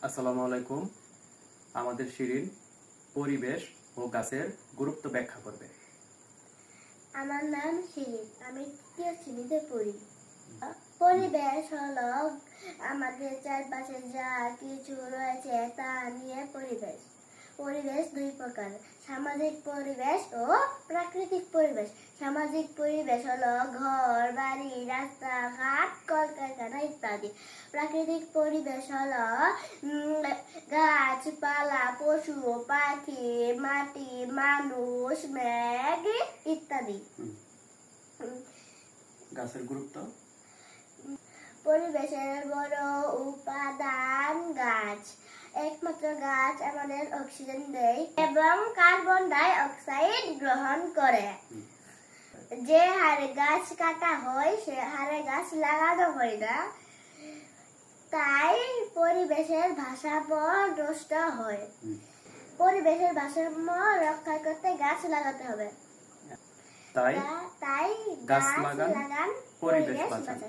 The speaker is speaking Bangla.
আসসালামু আলাইকুম। আমাদের শিরিন পরিবেশ ও গাছের গুরুত্ব ব্যাখ্যা করবে। আমার নাম শিরিন, আমি তৃতীয় শ্রেণীতে পড়ি। পরিবেশ হলো আমাদের চারপাশে যা কিছু রয়েছে তা নিয়ে পরিবেশ। পরিবেশ দুই প্রকার, সামাজিক পরিবেশ ও প্রাকৃতিক পরিবেশ। সামাজিক পরিবেশ হলো ঘর বাড়ি, রাস্তাঘাট, কলকারখানা ইত্যাদি। প্রাকৃতিক পরিবেশ হলো গাছপালা, পশু পাখি, মাটি, মানুষ, মেঘ ইত্যাদি। গাছের গুরুত্ব। পরিবেশের বড় উপাদান গাছ। একমাত্র গাছ আমাদের অক্সিজেন দেয় এবং কার্বন ডাই অক্সাইড গ্রহণ করে। যে হারে গাছ কাটা হয় সে হারে গাছ লাগানো হয় না, তাই পরিবেশের ভারসাম্য নষ্ট হয়। পরিবেশের ভারসাম্য রক্ষা করতে গাছ লাগাতে হবে। তাই গাছ লাগান, পরিবেশ বাঁচান।